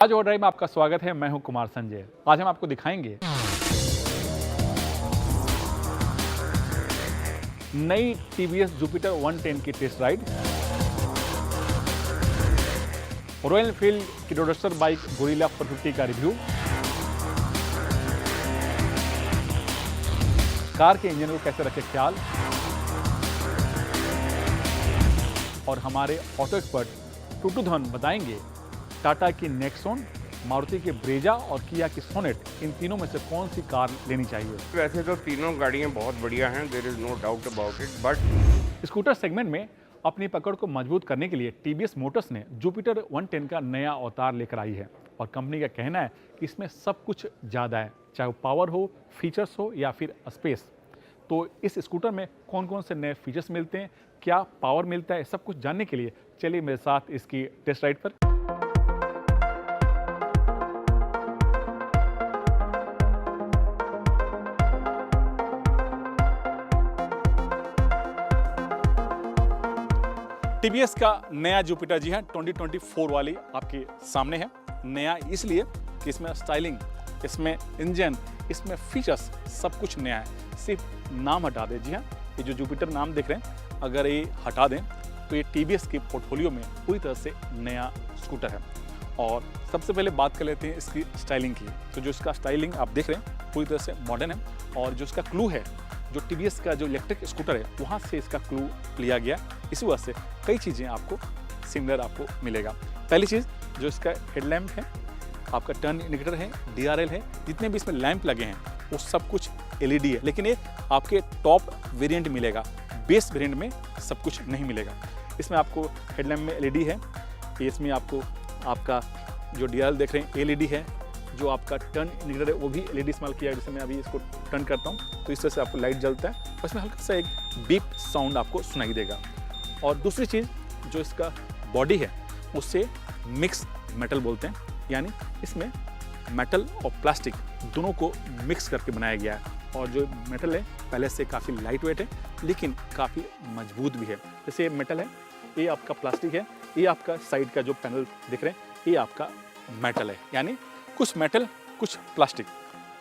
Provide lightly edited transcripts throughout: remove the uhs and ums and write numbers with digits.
आज over drive में आपका स्वागत है। मैं हूं कुमार संजय। आज हम आपको दिखाएंगे नई टीवीएस जुपिटर 110 की टेस्ट राइड, रॉयल एनफील्ड की रोडस्टर बाइक गोरिल्ला 450 का रिव्यू, कार के इंजन को कैसे रखे ख्याल, और हमारे ऑटो एक्सपर्ट टूटू धवन बताएंगे टाटा की नेक्सॉन, मारुति के ब्रेजा और किया की सोनेट, इन तीनों में से कौन सी कार लेनी चाहिए। वैसे तो तीनों गाड़ियां बहुत बढ़िया हैं, there is no doubt about it, but scooter segment में अपनी पकड़ को मजबूत करने के लिए टीवीएस मोटर्स ने जुपिटर 110 का नया अवतार लेकर आई है और कंपनी का कहना है कि इसमें सब कुछ ज़्यादा है, चाहे वो पावर हो, फीचर्स हो या फिर स्पेस। तो इस स्कूटर में कौन कौन से नए फीचर्स मिलते हैं, क्या पावर मिलता है, सब कुछ जानने के लिए चलिए मेरे साथ इसकी टेस्ट राइड पर। टीवीएस का नया जुपिटर जी है 2024 वाली आपके सामने है। नया इसलिए कि इसमें स्टाइलिंग, इसमें इंजन, इसमें फीचर्स सब कुछ नया है। सिर्फ नाम हटा दें, जी हाँ, ये जो जुपिटर नाम देख रहे हैं, अगर ये हटा दें तो ये टीवीएस के पोर्टफोलियो में पूरी तरह से नया स्कूटर है। और सबसे पहले बात कर लेते हैं इसकी स्टाइलिंग की। तो जो इसका स्टाइलिंग आप देख रहे हैं पूरी तरह से मॉडर्न है, और जो इसका क्लू है, जो टीवीएस का जो इलेक्ट्रिक स्कूटर है वहाँ से इसका क्लू लिया गया। इसी वजह से कई चीज़ें आपको सिमिलर आपको मिलेगा। पहली चीज़ जो इसका हेडलैम्प है, आपका टर्न इंडिकेटर है, डीआरएल है, जितने भी इसमें लैंप लगे हैं वो सब कुछ एलईडी है, लेकिन ये आपके टॉप वेरिएंट मिलेगा, बेस वेरिएंट में सब कुछ नहीं मिलेगा। इसमें आपको हेडलैम्प में एलईडी है, इसमें आपको आपका जो डीआरएल देख रहे हैं एलईडी है, जो आपका टर्न इंडिकेटर है वो भी एलईडी इस्तेमाल किया है। जैसे मैं अभी इसको टर्न करता हूँ तो इस तरह से आपको लाइट जलता है और इसमें हल्का सा एक बीप साउंड आपको सुनाई देगा। और दूसरी चीज़ जो इसका बॉडी है उससे मिक्स मेटल बोलते हैं, यानी इसमें मेटल और प्लास्टिक दोनों को मिक्स करके बनाया गया है। और जो मेटल है पहले से काफ़ी लाइट वेट है लेकिन काफ़ी मजबूत भी है। जैसे ये मेटल है, ये आपका प्लास्टिक है, ये आपका साइड का जो पैनल दिख रहे हैं ये आपका मेटल है, यानी कुछ मेटल कुछ प्लास्टिक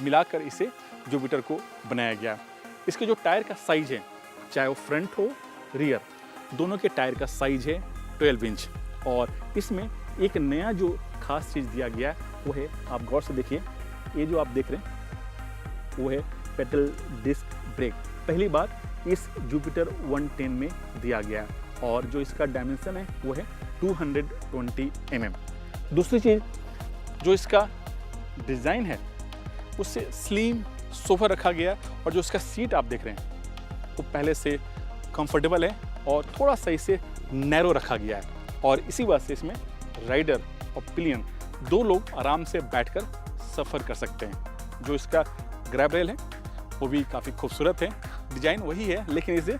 मिलाकर इसे जुपिटर को बनाया गया। इसके जो टायर का साइज है, चाहे वो फ्रंट हो रियर, दोनों के टायर का साइज है 12 इंच। और इसमें एक नया जो खास चीज़ दिया गया है वो है, आप गौर से देखिए, ये जो आप देख रहे हैं वो है पेडल डिस्क ब्रेक। पहली बार इस जुपिटर 110 में दिया गया है और जो इसका डायमेंशन है वो है 220 mm। दूसरी चीज़ जो इसका डिज़ाइन है उससे स्लिम सोफा रखा गया और जो इसका सीट आप देख रहे हैं वो पहले से कंफर्टेबल है और थोड़ा सा इसे नैरो रखा गया है। और इसी वजह से इसमें राइडर और पिलियन दो लोग आराम से बैठकर सफ़र कर सकते हैं। जो इसका ग्रैब रेल है वो भी काफ़ी खूबसूरत है, डिज़ाइन वही है लेकिन इसे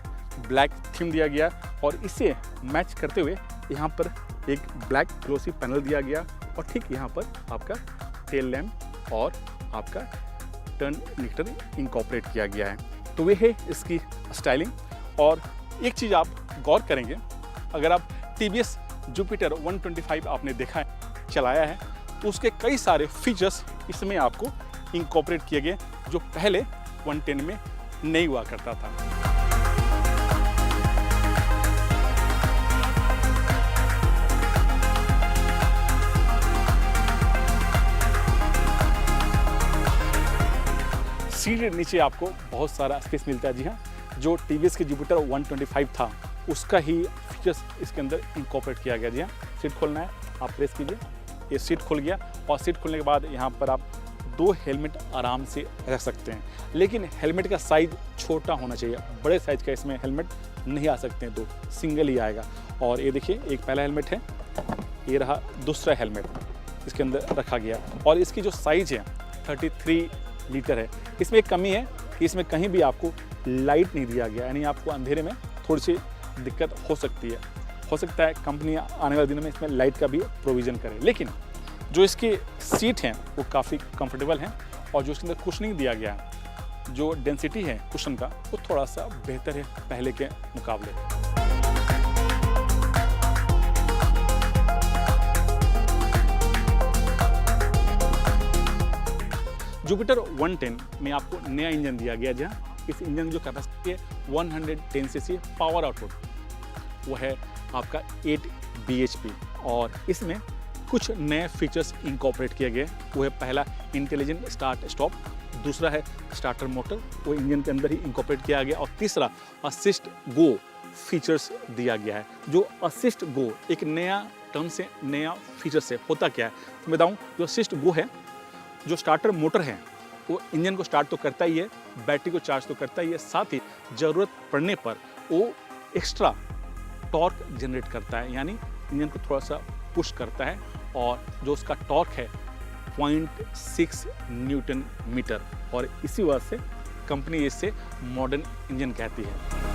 ब्लैक थीम दिया गया और इसे मैच करते हुए यहाँ पर एक ब्लैक ग्लोसी पैनल दिया गया और ठीक यहाँ पर आपका टेल लैम्प और आपका टर्न इंडिकेटर इनकॉर्पोरेट किया गया है। तो वे है इसकी स्टाइलिंग। और एक चीज़ आप गौर करेंगे, अगर आप टीवीएस जुपिटर 125 आपने देखा है, चलाया है, तो उसके कई सारे फीचर्स इसमें आपको इनकॉर्पोरेट किए गए जो पहले 110 में नहीं हुआ करता था। सीट के नीचे आपको बहुत सारा स्पेस मिलता है। जी हाँ, जो टीवीएस के जुपिटर 125 था उसका ही फीचर्स इसके अंदर इनकॉर्पोरेट किया गया। जी हाँ, सीट खोलना है, आप प्रेस कीजिए, ये सीट खुल गया और सीट खुलने के बाद यहाँ पर आप दो हेलमेट आराम से रख सकते हैं, लेकिन हेलमेट का साइज छोटा होना चाहिए। बड़े साइज का इसमें हेलमेट नहीं आ सकते हैं, दो सिंगल ही आएगा। और ये देखिए, एक पहला हेलमेट है, ये रहा दूसरा हेलमेट इसके अंदर रखा गया। और इसकी जो साइज है 33 लीटर है। इसमें एक कमी है कि इसमें कहीं भी आपको लाइट नहीं दिया गया, यानी आपको अंधेरे में थोड़ी सी दिक्कत हो सकती है। हो सकता है कंपनी आने वाले दिनों में इसमें लाइट का भी प्रोविज़न करे। लेकिन जो इसकी सीट हैं वो काफ़ी कंफर्टेबल हैं और जो इसके अंदर कुशनिंग दिया गया है, जो डेंसिटी है कुशन का, वो थोड़ा सा बेहतर है पहले के मुकाबले। जुपिटर 110 में आपको नया इंजन दिया गया, जहाँ इस इंजन की जो कैपेसिटी है 110 सीसी पावर आउटपुट, वो है आपका 8 bhp और इसमें कुछ नए फीचर्स इंकॉर्पोरेट किए गए। वो है पहला इंटेलिजेंट स्टार्ट स्टॉप, दूसरा है स्टार्टर मोटर, वो इंजन के अंदर ही इंकॉर्पोरेट किया गया, और तीसरा असिस्ट गो फीचर्स दिया गया है। जो असिस्ट गो एक नया टर्म से, नया फीचर से होता क्या है तो बताऊं। जो असिस्ट गो है, जो स्टार्टर मोटर है वो इंजन को स्टार्ट तो करता ही है, बैटरी को चार्ज तो करता ही है, साथ ही ज़रूरत पड़ने पर वो एक्स्ट्रा टॉर्क जनरेट करता है, यानी इंजन को थोड़ा सा पुश करता है, और जो उसका टॉर्क है 0.6 न्यूटन मीटर, और इसी वजह से कंपनी इसे मॉडर्न इंजन कहती है।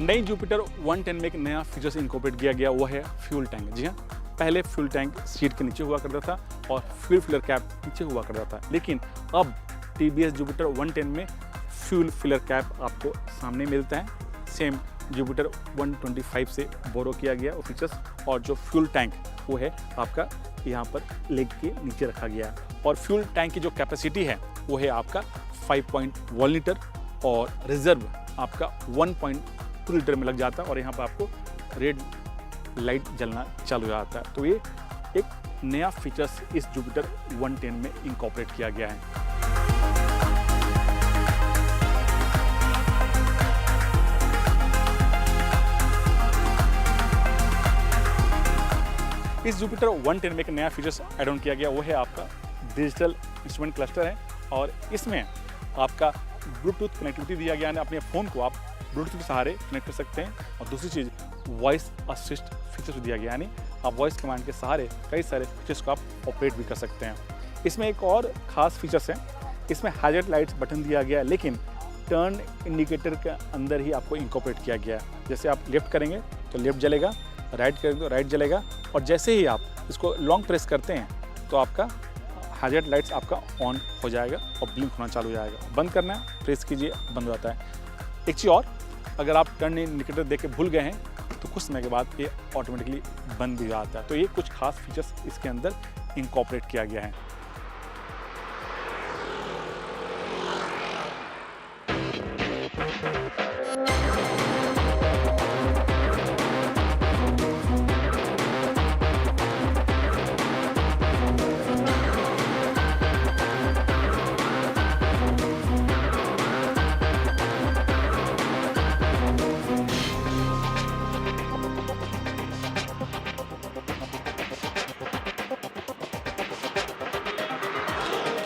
नई जुपिटर 110 में एक नया फीचर्स इंकॉर्पोरेट किया गया, वो है फ्यूल टैंक। जी हाँ, पहले फ्यूल टैंक सीट के नीचे हुआ करता था और फ्यूल फिलर कैप नीचे हुआ करता था, लेकिन अब TBS जुपिटर 110 में फ्यूल फिलर कैप आपको सामने मिलता है। सेम जुपिटर 125 से बोरो किया गया वो फीचर्स, और जो फ्यूल टैंक वो है आपका यहाँ पर लेग के नीचे रखा गया है। और फ्यूल टैंक की जो कैपेसिटी है वो है आपका 5.1 लीटर, और रिजर्व आपका 1.2 लीटर में लग जाता है, और यहाँ पर आपको रेड लाइट जलना चालू हो जाता है। तो ये एक नया फीचर्स इस जुपिटर 110 में इंकॉर्पोरेट किया गया है। इस जुपिटर 110 में एक नया फीचर्स ऐड ऑन किया गया, वो है आपका डिजिटल इंस्ट्रूमेंट क्लस्टर है, और इसमें आपका ब्लूटूथ कनेक्टिविटी दिया गया है। अपने फ़ोन को आप ब्लूटूथ के सहारे कनेक्ट कर सकते हैं, और दूसरी चीज़ वॉइस असिस्ट फीचर्स दिया गया, यानी आप वॉइस कमांड के सहारे कई सारे फीचर्स को आप ऑपरेट भी कर सकते हैं। इसमें एक और ख़ास फीचर्स है, इसमें हैजर्ड लाइट्स बटन दिया गया है, लेकिन टर्न इंडिकेटर के अंदर ही आपको इंकॉर्पोरेट किया गया है। जैसे आप लेफ्ट करेंगे तो लेफ्ट जलेगा, राइट करेंगे तो राइट जलेगा, और जैसे ही आप इसको लॉन्ग प्रेस करते हैं तो आपका हैजर्ड लाइट्स आपका ऑन हो जाएगा और ब्लिंक होना चालू हो जाएगा। बंद करना है, प्रेस कीजिए, बंद हो जाता है। एक चीज़ और, अगर आप टर्न इंडिकेटर देख के भूल गए हैं तो कुछ समय के बाद ये ऑटोमेटिकली बंद भी हो जाता है। तो ये कुछ खास फीचर्स इसके अंदर इंकॉर्पोरेट किया गया है।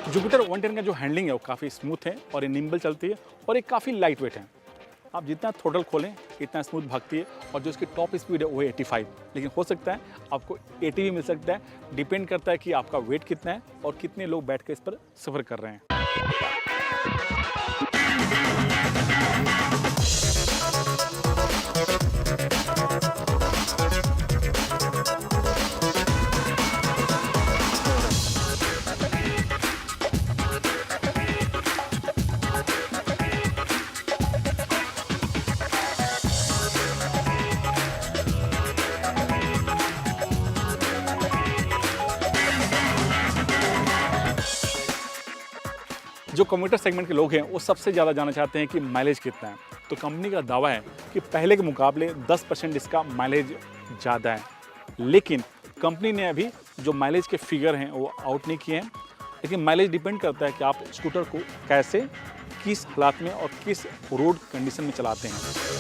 जुपिटर 110 का जो हैंडलिंग है वो काफ़ी स्मूथ है, और ये निम्बल चलती है, और ये काफ़ी लाइट वेट है। आप जितना थ्रोटल खोलें इतना स्मूथ भागती है, और जो इसकी टॉप स्पीड है वो है 85, लेकिन हो सकता है आपको 80 भी मिल सकता है। डिपेंड करता है कि आपका वेट कितना है और कितने लोग बैठ कर इस पर सफ़र कर रहे हैं। जो कम्यूटर सेगमेंट के लोग हैं वो सबसे ज़्यादा जानना चाहते हैं कि माइलेज कितना है। तो कंपनी का दावा है कि पहले के मुकाबले 10% इसका माइलेज ज़्यादा है, लेकिन कंपनी ने अभी जो माइलेज के फिगर हैं वो आउट नहीं किए हैं। लेकिन माइलेज डिपेंड करता है कि आप स्कूटर को कैसे, किस हालात में और किस रोड कंडीशन में चलाते हैं।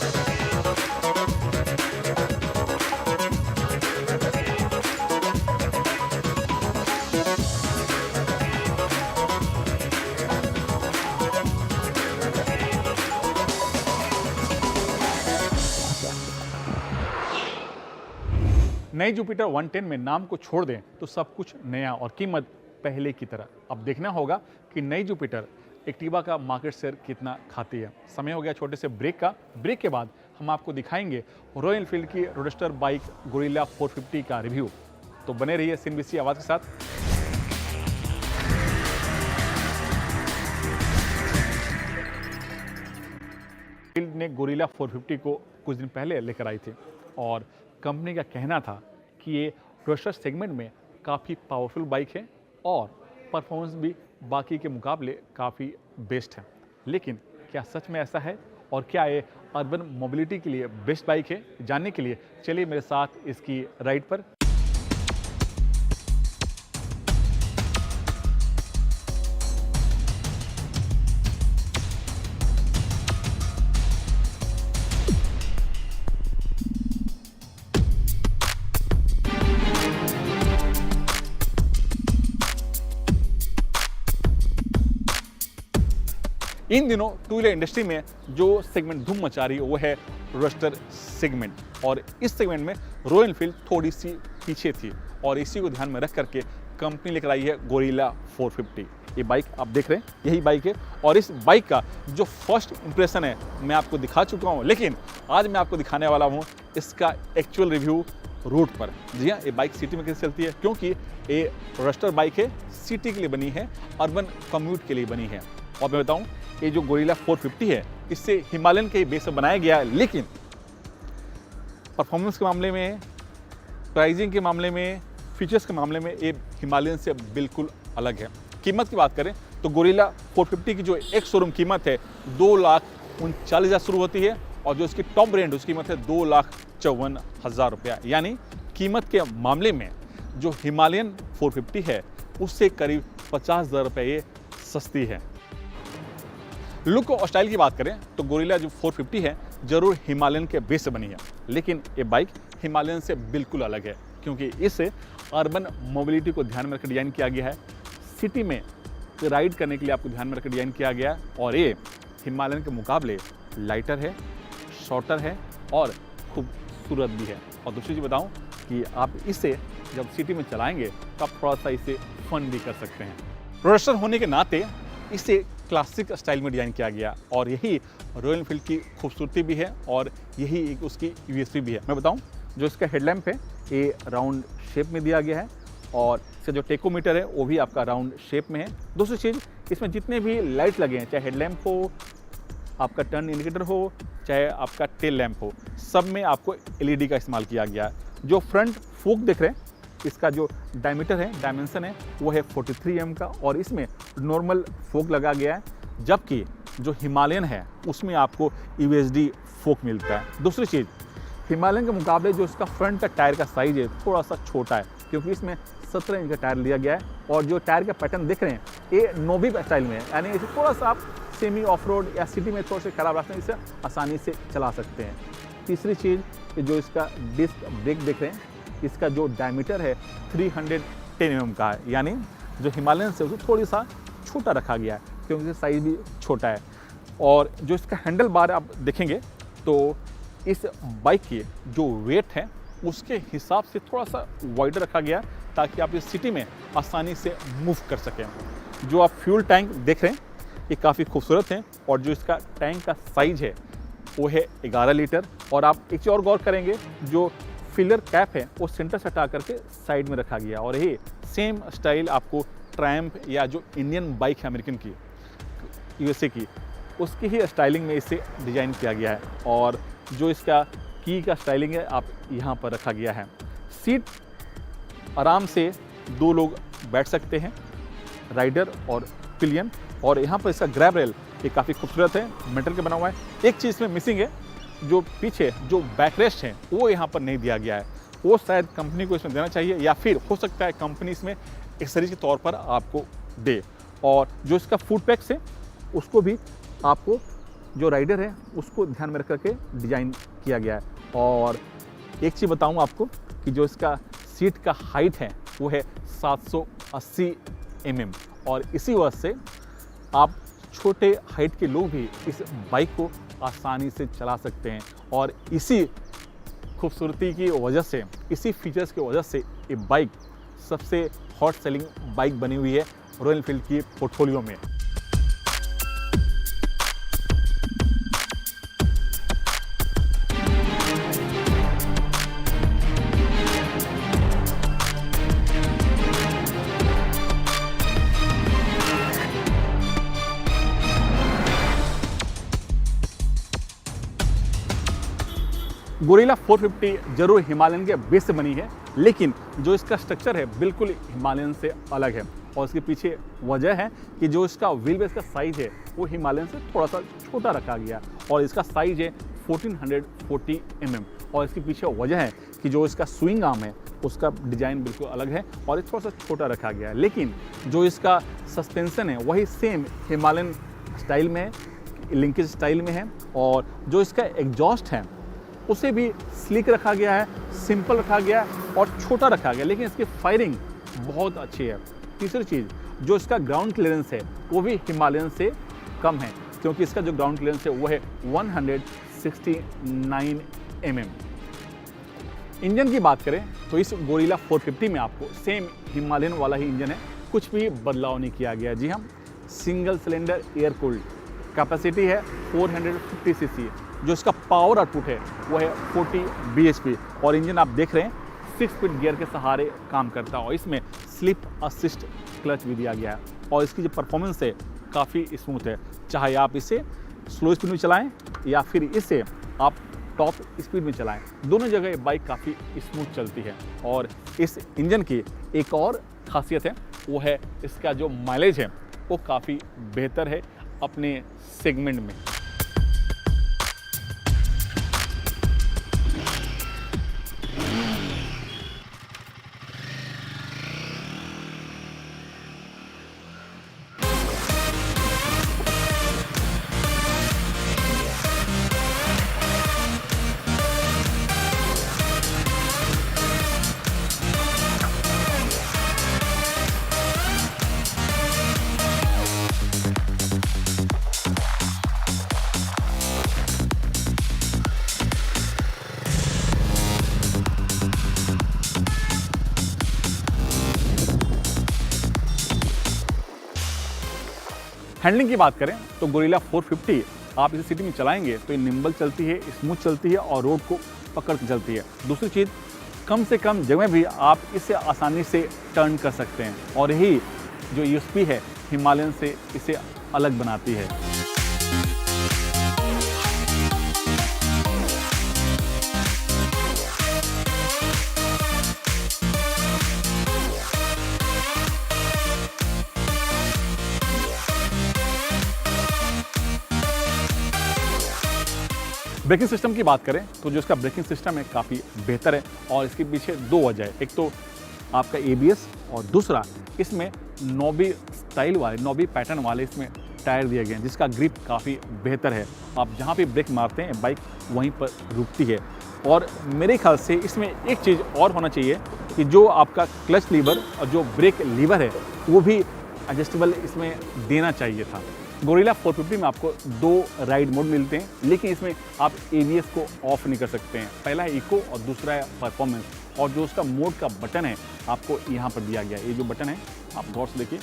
नई जुपिटर 110 में नाम को छोड़ दें तो सब कुछ नया और कीमत पहले की तरह। अब देखना होगा कि नई जुपिटर एक्टिवा का मार्केट शेयर कितना खाती है। समय हो गया छोटे से ब्रेक का। ब्रेक के बाद हम आपको दिखाएंगे रॉयल एनफील्ड की रोडस्टर बाइक गोरिल्ला 450 का रिव्यू। तो बने रहिए CNBC आवाज़ के साथ। ने गोरिल्ला 450 को कुछ दिन पहले लेकर आई थी और कंपनी का कहना था कि ये रोडस्टर सेगमेंट में काफ़ी पावरफुल बाइक है और परफॉर्मेंस भी बाकी के मुकाबले काफ़ी बेस्ट है। लेकिन क्या सच में ऐसा है और क्या ये अर्बन मोबिलिटी के लिए बेस्ट बाइक है? जानने के लिए चलिए मेरे साथ इसकी राइड पर। इन दिनों टू व्हीलर इंडस्ट्री में जो सेगमेंट धूम मचा रही है वो है रोडस्टर सेगमेंट और इस सेगमेंट में रॉयल एनफील्ड थोड़ी सी पीछे थी और इसी को ध्यान में रख करके कंपनी लेकर आई है गोरिल्ला 450। ये बाइक आप देख रहे हैं, यही बाइक है और इस बाइक का जो फर्स्ट इंप्रेशन है मैं आपको दिखा चुका हूँ, लेकिन आज मैं आपको दिखाने वाला हूँ इसका एक्चुअल रिव्यू रोड पर। जी हाँ, ये बाइक सिटी में कैसे चलती है, क्योंकि ये रोडस्टर बाइक है, सिटी के लिए बनी है, अर्बन कम्यूट के लिए बनी है। और मैं बताऊं, ये जो गोरिल्ला 450 है इससे हिमालयन के बेस पर बनाया गया है, लेकिन परफॉर्मेंस के मामले में, प्राइसिंग के मामले में, फीचर्स के मामले में ये हिमालयन से बिल्कुल अलग है। कीमत की बात करें तो गोरिल्ला 450 की जो एक शोरूम कीमत है 2,39,000 शुरू होती है और जो इसकी टॉप ब्रांड उसकी कीमत है 2,54,000 रुपया। यानी कीमत के मामले में जो हिमालयन 450 है उससे करीब 50,000 रुपये ये सस्ती है। लुक और स्टाइल की बात करें तो गोरिल्ला जो 450 है जरूर हिमालयन के बेस से बनी है, लेकिन ये बाइक हिमालयन से बिल्कुल अलग है क्योंकि इसे अर्बन मोबिलिटी को ध्यान में रखकर डिज़ाइन किया गया है। सिटी में राइड करने के लिए आपको ध्यान में रखकर डिज़ाइन किया गया है और ये हिमालयन के मुकाबले लाइटर है, शॉर्टर है और खूबसूरत भी है। और दूसरी चीज़ बताऊँ कि आप इसे जब सिटी में चलाएँगे तो आप थोड़ा सा इसे फन भी कर सकते हैं। रोडस्टर होने के नाते इसे क्लासिक स्टाइल में डिज़ाइन किया गया और यही रॉयल एनफील्ड की खूबसूरती भी है और यही एक उसकी यूएसपी भी है। मैं बताऊं, जो इसका हेडलैम्प है ये राउंड शेप में दिया गया है और इसका जो टेकोमीटर है वो भी आपका राउंड शेप में है। दूसरी चीज़, इसमें जितने भी लाइट लगे हैं, चाहे हेडलैम्प हो, आपका टर्न इंडिकेटर हो, चाहे आपका टेल लैम्प हो, सब में आपको एलईडी का इस्तेमाल किया गया है। जो फ्रंट फोक देख रहे हैं इसका जो डायमीटर है, डायमेंशन है वो है 43 mm का और इसमें नॉर्मल फोक लगा गया है, जबकि जो हिमालयन है उसमें आपको यूएसडी फोक मिलता है। दूसरी चीज़, हिमालयन के मुकाबले जो इसका फ्रंट का टायर का साइज है थोड़ा सा छोटा है क्योंकि इसमें 17 इंच का टायर लिया गया है और जो टायर का पैटर्न देख रहे हैं ये नोबी स्टाइल में है, यानी इसे थोड़ा सा आप सेमी ऑफ रोड या सिटी में थोड़ा सा खराब रास्ते में इसे आसानी से चला सकते हैं। तीसरी चीज़, जो इसका डिस्क ब्रेक देख रहे हैं इसका जो डायमीटर है 310 mm का है, यानी जो हिमालयन से उसको थोड़ी सा छोटा रखा गया है क्योंकि साइज भी छोटा है। और जो इसका हैंडल बार आप देखेंगे तो इस बाइक की जो वेट है उसके हिसाब से थोड़ा सा वाइडर रखा गया है ताकि आप इस सिटी में आसानी से मूव कर सकें। जो आप फ्यूल टैंक देख रहे हैं ये काफ़ी खूबसूरत है और जो इसका टैंक का साइज है वो है 11 लीटर। और आप एक चीज़ और गौर करेंगे, जो फिलर कैप है वो सेंटर से हटा करके साइड में रखा गया और ये सेम स्टाइल आपको ट्रायम्फ या जो इंडियन बाइक है अमेरिकन की, यूएसए की, उसकी ही स्टाइलिंग में इसे डिज़ाइन किया गया है। और जो इसका की का स्टाइलिंग है आप यहाँ पर रखा गया है। सीट आराम से 2 लोग बैठ सकते हैं, राइडर और पिलियन। और यहाँ पर इसका ग्रैब रेल ये काफ़ी खूबसूरत है, मेटल के बना हुआ है। एक चीज़ इसमें मिसिंग है, जो पीछे जो बैकरेस्ट है वो यहाँ पर नहीं दिया गया है, वो शायद कंपनी को इसमें देना चाहिए या फिर हो सकता है कंपनी इसमें एक्सेसरीज के तौर पर आपको दे। और जो इसका फुट पैक्स है उसको भी आपको जो राइडर है उसको ध्यान में रख करके डिज़ाइन किया गया है। और एक चीज़ बताऊँ आपको कि जो इसका सीट का हाइट है वो है 780 mm और इसी वजह से आप छोटे हाइट के लोग भी इस बाइक को आसानी से चला सकते हैं। और इसी खूबसूरती की वजह से, इसी फीचर्स की वजह से ये बाइक सबसे हॉट सेलिंग बाइक बनी हुई है रॉयल एनफील्ड की पोर्टफोलियो में। गोरिल्ला 450 जरूर हिमालयन के बेस से बनी है, लेकिन जो इसका स्ट्रक्चर है बिल्कुल हिमालयन से अलग है। और इसके पीछे वजह है कि जो इसका व्हील बेस का साइज है वो हिमालयन से थोड़ा सा छोटा रखा गया और इसका साइज है 1440 mm। और इसके पीछे वजह है कि जो इसका स्विंग आर्म है उसका डिज़ाइन बिल्कुल अलग है और ये थोड़ा सा छोटा रखा गया है। लेकिन जो इसका सस्पेंशन है वही सेम हिमालयन स्टाइल में है, लिंकेज स्टाइल में है। और जो इसका एग्जॉस्ट है उसे भी स्लिक रखा गया है, सिंपल रखा गया है और छोटा रखा गया, लेकिन इसकी फायरिंग बहुत अच्छी है। तीसरी चीज़, जो इसका ग्राउंड क्लियरेंस है वो भी हिमालयन से कम है, क्योंकि इसका जो ग्राउंड क्लियरेंस है वो है 169 mm। इंजन की बात करें तो इस गोरिल्ला 450 में आपको सेम हिमालयन वाला ही इंजन है, कुछ भी बदलाव नहीं किया गया। जी हम single cylinder air cooled, capacity है 450 cc। जो इसका पावर आउटपुट है वो है 40 bhp और इंजन आप देख रहे हैं 6 स्पीड गियर के सहारे काम करता है और इसमें स्लिप असिस्ट क्लच भी दिया गया है। और इसकी जो परफॉर्मेंस है काफ़ी स्मूथ है, चाहे आप इसे स्लो स्पीड में चलाएं या फिर इसे आप टॉप स्पीड में चलाएं, दोनों जगह बाइक काफ़ी स्मूथ चलती है। और इस इंजन की एक और खासियत है वो है इसका जो माइलेज है वो काफ़ी बेहतर है अपने सेगमेंट में। हैंडलिंग की बात करें तो गोरिल्ला 450 आप इसे सिटी में चलाएंगे तो ये निम्बल चलती है, स्मूथ चलती है और रोड को पकड़ के चलती है। दूसरी चीज़, कम से कम जगह भी आप इसे आसानी से टर्न कर सकते हैं और यही जो यूएसपी है हिमालयन से इसे अलग बनाती है। ब्रेकिंग सिस्टम की बात करें तो जो इसका ब्रेकिंग सिस्टम है काफ़ी बेहतर है और इसके पीछे दो वजह है। एक तो आपका ABS और दूसरा इसमें नॉबी स्टाइल वाले, नॉबी पैटर्न वाले इसमें टायर दिए गए हैं जिसका ग्रिप काफ़ी बेहतर है। आप जहाँ पे ब्रेक मारते हैं बाइक वहीं पर रुकती है। और मेरे ख्याल से इसमें एक चीज़ और होना चाहिए कि जो आपका क्लच लीवर और जो ब्रेक लीवर है वो भी एडजस्टेबल इसमें देना चाहिए था। गोरिल्ला 450 में आपको 2 राइड मोड मिलते हैं, लेकिन इसमें आप ABS को ऑफ नहीं कर सकते हैं। पहला है इको और दूसरा है परफॉर्मेंस। और जो उसका मोड का बटन है आपको यहाँ पर दिया गया है। ये जो बटन है आप गौर से देखिए,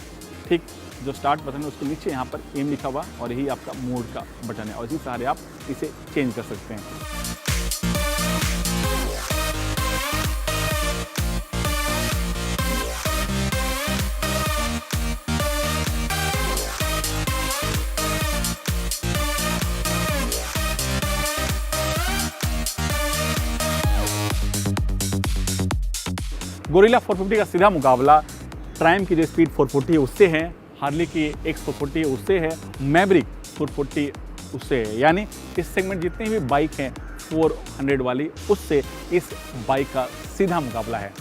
ठीक जो स्टार्ट बटन है उसके नीचे यहाँ पर एम लिखा हुआ और यही आपका मोड का बटन है और इसी सहारे आप इसे चेंज कर सकते हैं। गोरिल्ला 450 का सीधा मुकाबला ट्रायम्फ की जो स्पीड 440 है उससे है, हार्ली की X440 है उससे है, मैवरिक 440 उससे है। यानी इस सेगमेंट जितनी भी बाइक हैं 400 वाली उससे इस बाइक का सीधा मुकाबला है।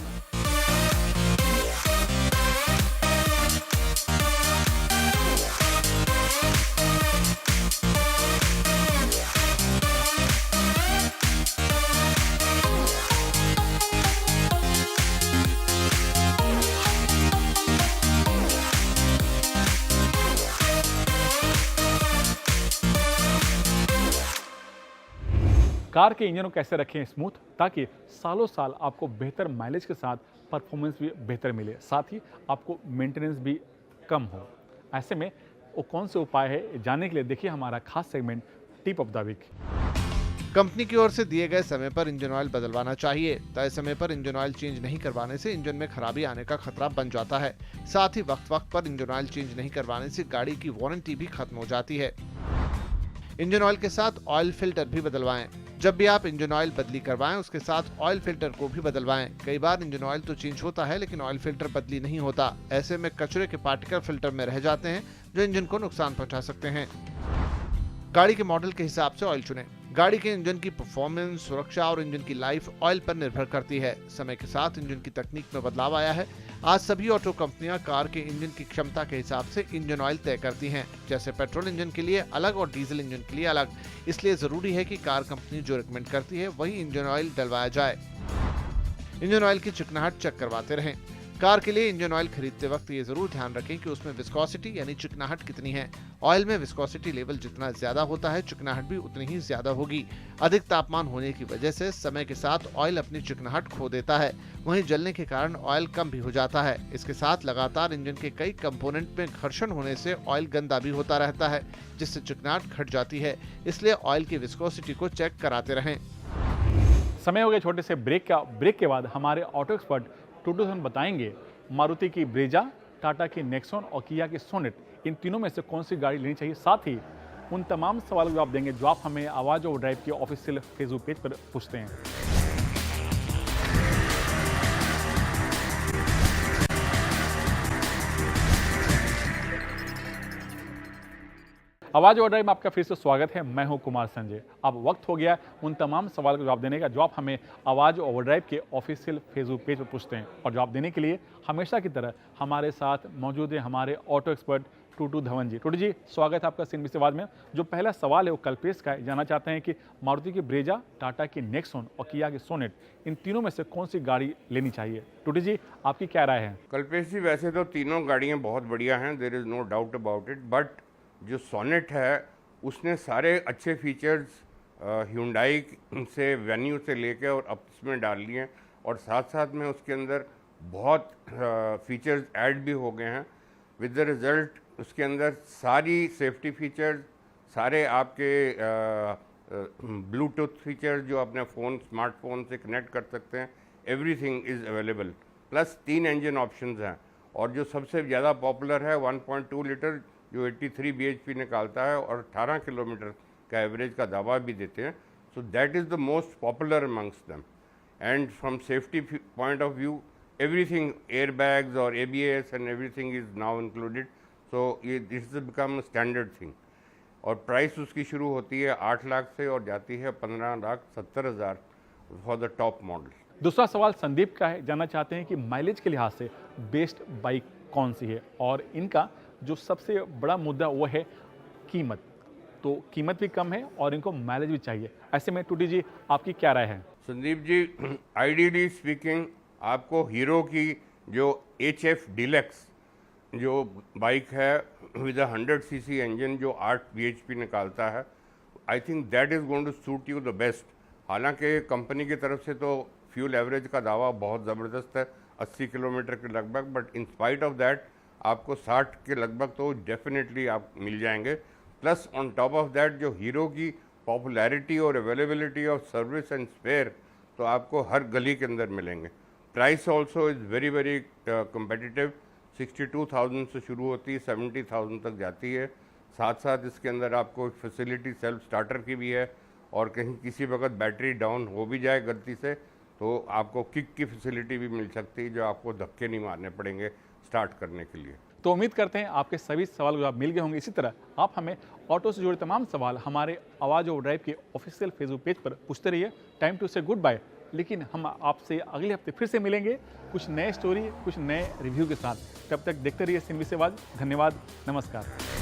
कार के इंजन को कैसे रखें स्मूथ ताकि सालों साल आपको बेहतर माइलेज के साथ परफॉर्मेंस भी बेहतर मिले, साथ ही आपको मेंटेनेंस भी कम हो। ऐसे में वो कौन से उपाय है जानने के लिए देखिए हमारा खास segment tip of the week. Company की ओर से दिए गए समय पर इंजन ऑयल बदलवाना चाहिए। तय समय पर इंजन ऑयल चेंज नहीं करवाने से इंजन में खराबी आने का खतरा बन जाता है। साथ ही वक्त वक्त पर इंजन ऑयल चेंज नहीं करवाने से गाड़ी की वारंटी भी खत्म हो जाती है। इंजन ऑयल के साथ ऑयल फिल्टर भी बदलवाएं। जब भी आप इंजन ऑयल बदली करवाएं उसके साथ ऑयल फिल्टर को भी बदलवाएं। कई बार इंजन ऑयल तो चेंज होता है लेकिन ऑयल फिल्टर बदली नहीं होता। ऐसे में कचरे के पार्टिकल फिल्टर में रह जाते हैं जो इंजन को नुकसान पहुंचा सकते हैं। गाड़ी के मॉडल के हिसाब से ऑयल चुनें। गाड़ी के इंजन की परफॉर्मेंस, सुरक्षा और इंजन की लाइफ ऑयल पर निर्भर करती है। समय के साथ इंजन की तकनीक में बदलाव आया है। आज सभी ऑटो कंपनियां कार के इंजन की क्षमता के हिसाब से इंजन ऑयल तय करती हैं, जैसे पेट्रोल इंजन के लिए अलग और डीजल इंजन के लिए अलग। इसलिए जरूरी है कि कार कंपनी जो रिकमेंड करती है वही इंजन ऑयल डलवाया जाए। इंजन ऑयल की चिकनाहट चेक करवाते रहें। कार के लिए इंजन ऑयल खरीदते वक्त ये जरूर ध्यान रखें कि उसमें विस्कोसिटी यानी चिकनाहट कितनी है। ऑयल में विस्कोसिटी लेवल जितना ज्यादा होता है चिकनाहट भी उतनी ही ज्यादा होगी। अधिक तापमान होने की वजह से समय के साथ ऑयल अपनी चिकनाहट खो देता है, वहीं जलने के कारण ऑयल कम भी हो जाता है। इसके साथ लगातार इंजन के कई कंपोनेंट में घर्षण होने से ऑयल गंदा भी होता रहता है, जिससे चिकनाहट घट जाती है। इसलिए ऑयल की विस्कोसिटी को चेक कराते रहें। समय हो गया छोटे से ब्रेक के बाद हमारे ऑटो एक्सपर्ट टूटू धवन बताएंगे मारुति की ब्रेजा, टाटा की नेक्सॉन और किया की सोनेट, इन तीनों में से कौन सी गाड़ी लेनी चाहिए। साथ ही उन तमाम सवालों का जवाब देंगे जो आप हमें आवाज और ड्राइव के ऑफिशियल फेसबुक पेज पर पूछते हैं। आवाज और ड्राइव में आपका फिर से स्वागत है। मैं हूं कुमार संजय। अब वक्त हो गया उन तमाम सवालों का जवाब देने का जो आप हमें आवाज और ड्राइव के ऑफिशियल फेसबुक पेज पर पूछते हैं। और जवाब देने के लिए हमेशा की तरह हमारे साथ मौजूद है हमारे ऑटो एक्सपर्ट टूटू धवन जी। टूटू जी, स्वागत है आपका सीएनबी से आवाज में। जो पहला सवाल है वो कल्पेश का है, जानना चाहते हैं कि मारुति की ब्रेजा, टाटा की नेक्सॉन और किया की सोनेट, इन तीनों में से कौन सी गाड़ी लेनी चाहिए। टूटू जी, आपकी क्या राय है। कल्पेश जी, वैसे तो तीनों गाड़ियाँ बहुत बढ़िया हैं, there is no doubt about it, but जो सोनेट है उसने सारे अच्छे फीचर्स ह्यूंडई से वेन्यू से लेके और अब इसमें डाल लिए हैं, और साथ साथ में उसके अंदर बहुत फीचर्स ऐड भी हो गए हैं। विद द रिज़ल्ट उसके अंदर सारी सेफ्टी फीचर्स, सारे आपके ब्लूटूथ फीचर्स जो अपने फ़ोन, स्मार्टफोन से कनेक्ट कर सकते हैं, everything is available. Plus 3 engine options हैं, और जो सबसे ज़्यादा पॉपुलर है 1.2 लीटर जो 83 bhp निकालता है और 18 किलोमीटर का एवरेज का दावा भी देते हैं। So that is the most popular amongst them. And from safety point of view everything, air bags और ABS and everything is now included. So ये this is become standard thing. और price उसकी शुरू होती है 8 लाख से और जाती है 15,70,000 फॉर द टॉप मॉडल। दूसरा सवाल संदीप का है, जानना चाहते हैं कि माइलेज के लिहाज से बेस्ट बाइक कौन सी है, और इनका जो सबसे बड़ा मुद्दा वो है कीमत। तो कीमत भी कम है और इनको माइलेज भी चाहिए। ऐसे में टूटी जी, आपकी क्या राय है। संदीप जी, आइडियली स्पीकिंग आपको हीरो की जो HF डीलक्स जो बाइक है विद 100 cc इंजन जो 8 bhp निकालता है, I think that is going to suit you the best. हालांकि कंपनी की तरफ से तो फ्यूल एवरेज का दावा बहुत ज़बरदस्त है, 80 किलोमीटर के लगभग, but in spite of that आपको 60 के लगभग तो डेफिनेटली आप मिल जाएंगे। Plus on top of that जो हीरो की पॉपुलैरिटी और availability of service and spare तो आपको हर गली के अंदर मिलेंगे। Price also is very very competitive. 62,000 से शुरू होती है, 70,000 तक जाती है। साथ साथ इसके अंदर आपको फैसिलिटी सेल्फ स्टार्टर की भी है, और कहीं किसी वक्त बैटरी डाउन हो भी जाए गलती से तो आपको किक की फैसिलिटी भी मिल सकती है, जो आपको धक्के नहीं मारने पड़ेंगे स्टार्ट करने के लिए। तो उम्मीद करते हैं आपके सभी सवाल जवाब मिल गए होंगे। इसी तरह आप हमें ऑटो से जुड़े तमाम सवाल हमारे आवाज़ और ड्राइव के ऑफिशियल फेसबुक पेज पर पूछते रहिए। टाइम टू से गुड बाय, लेकिन हम आपसे अगले हफ्ते फिर से मिलेंगे कुछ नए स्टोरी, कुछ नए रिव्यू के साथ। तब तक देखते रहिए सीएनबी से आवाज़। धन्यवाद, नमस्कार।